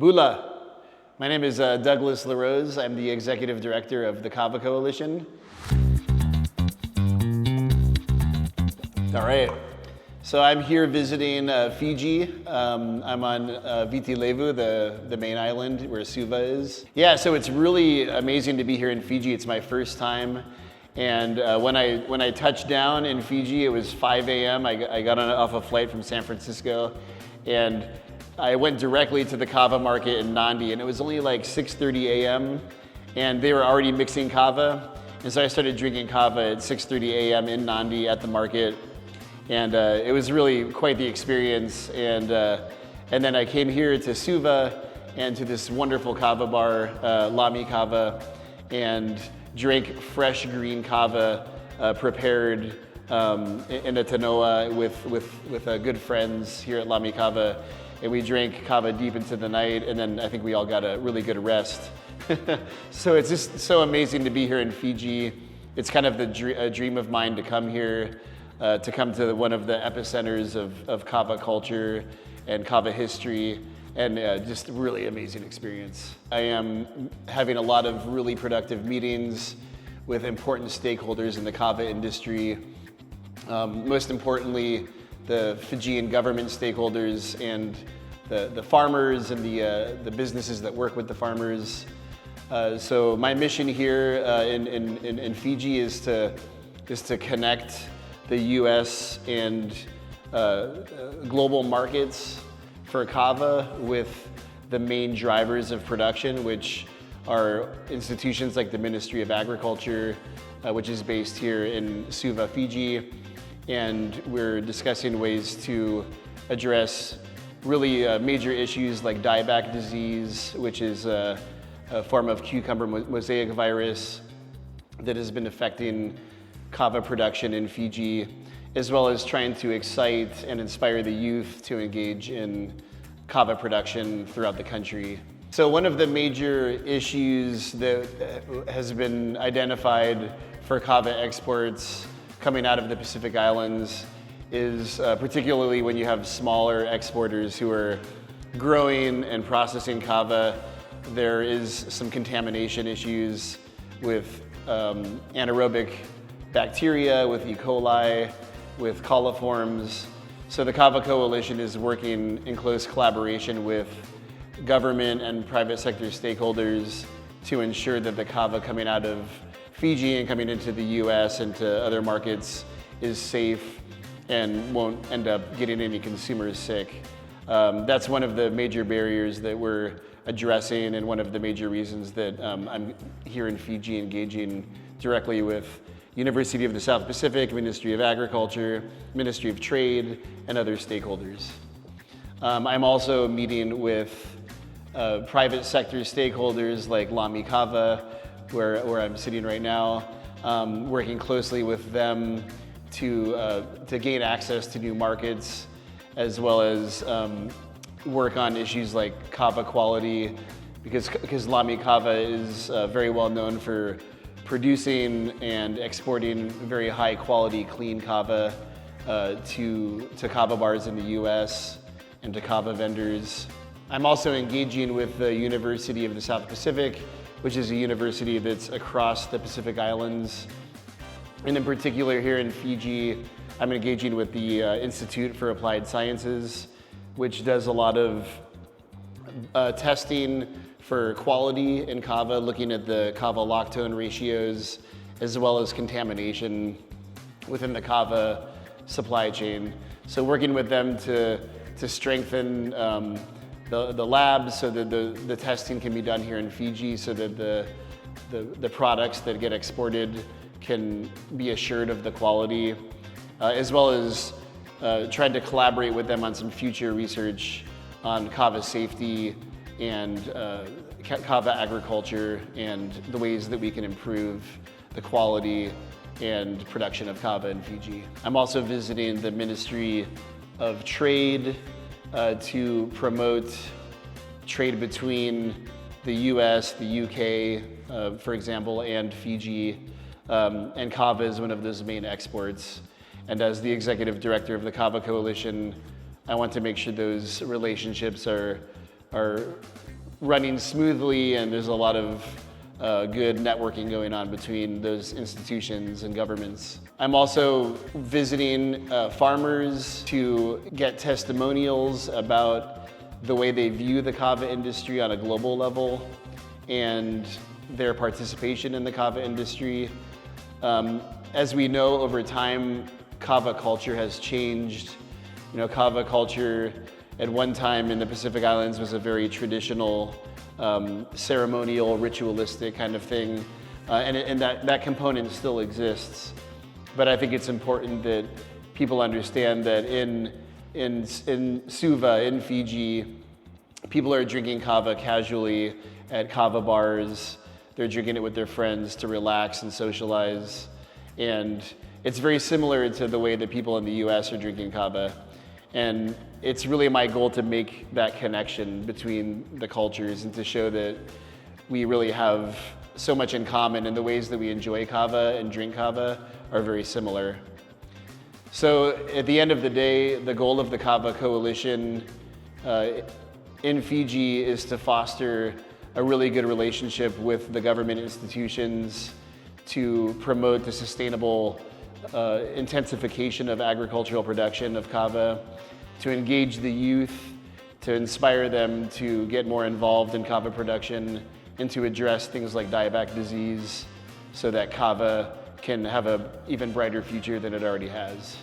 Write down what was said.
Bula. My name is Douglas LaRose. I'm the Executive Director of the Kava Coalition. All right. So I'm here visiting Fiji. I'm on Viti Levu, the main island where Suva is. Yeah, so it's really amazing to be here in Fiji. It's my first time. And when I touched down in Fiji, it was 5 a.m. I got off a flight from San Francisco, and I went directly to the Kava market in Nandi, and it was only like 6:30 a.m. and they were already mixing Kava. And so I started drinking Kava at 6:30 a.m. in Nandi at the market. And it was really quite the experience. And then I came here to Suva and to this wonderful kava bar, Lami Kava, and drank fresh green kava prepared in a Tanoa with good friends here at Lami Kava. And we drank kava deep into the night, and then I think we all got a really good rest. So it's just so amazing to be here in Fiji. It's kind of a dream of mine to come here. To come to one of the epicenters of Kava culture and Kava history, and just a really amazing experience. I am having a lot of really productive meetings with important stakeholders in the Kava industry. Most importantly, the Fijian government stakeholders and the farmers and the businesses that work with the farmers. So my mission here in Fiji is to connect the U.S. and global markets for Kava with the main drivers of production, which are institutions like the Ministry of Agriculture, which is based here in Suva, Fiji. And we're discussing ways to address really major issues like dieback disease, which is a form of cucumber mosaic virus that has been affecting Kava production in Fiji, as well as trying to excite and inspire the youth to engage in Kava production throughout the country. So one of the major issues that has been identified for Kava exports coming out of the Pacific Islands is particularly when you have smaller exporters who are growing and processing Kava, there is some contamination issues with anaerobic bacteria, with E. coli, with coliforms. So the Kava Coalition is working in close collaboration with government and private sector stakeholders to ensure that the Kava coming out of Fiji and coming into the US and to other markets is safe and won't end up getting any consumers sick. That's one of the major barriers that we're addressing, and one of the major reasons that I'm here in Fiji engaging directly with University of the South Pacific, Ministry of Agriculture, Ministry of Trade, and other stakeholders. I'm also meeting with private sector stakeholders like Lami Kava, where I'm sitting right now, working closely with them to gain access to new markets, as well as work on issues like Kava quality, because Lami Kava is very well known for producing and exporting very high quality clean Kava to Kava bars in the US and to Kava vendors. I'm also engaging with the University of the South Pacific, which is a university that's across the Pacific Islands. And in particular here in Fiji, I'm engaging with the Institute for Applied Sciences, which does a lot of testing for quality in Kava, looking at the Kava lactone ratios, as well as contamination within the Kava supply chain. So working with them to strengthen the labs so that the testing can be done here in Fiji, so that the products that get exported can be assured of the quality, as well as trying to collaborate with them on some future research on Kava safety and Kava agriculture and the ways that we can improve the quality and production of Kava in Fiji. I'm also visiting the Ministry of Trade to promote trade between the US, the UK, for example, and Fiji. And Kava is one of those main exports. And as the executive director of the Kava Coalition, I want to make sure those relationships are running smoothly, and there's a lot of good networking going on between those institutions and governments. I'm also visiting farmers to get testimonials about the way they view the kava industry on a global level and their participation in the kava industry. As we know, over time, kava culture has changed. You know, kava culture at one time in the Pacific Islands was a very traditional, ceremonial, ritualistic kind of thing, and that component still exists. But I think it's important that people understand that in Suva, in Fiji, people are drinking kava casually at kava bars. They're drinking it with their friends to relax and socialize. And it's very similar to the way that people in the US are drinking kava. And it's really my goal to make that connection between the cultures and to show that we really have so much in common, and the ways that we enjoy kava and drink kava are very similar. So at the end of the day, the goal of the Kava Coalition in Fiji is to foster a really good relationship with the government institutions, to promote the sustainable intensification of agricultural production of kava, to engage the youth, to inspire them to get more involved in kava production, and to address things like dieback disease so that kava can have an even brighter future than it already has.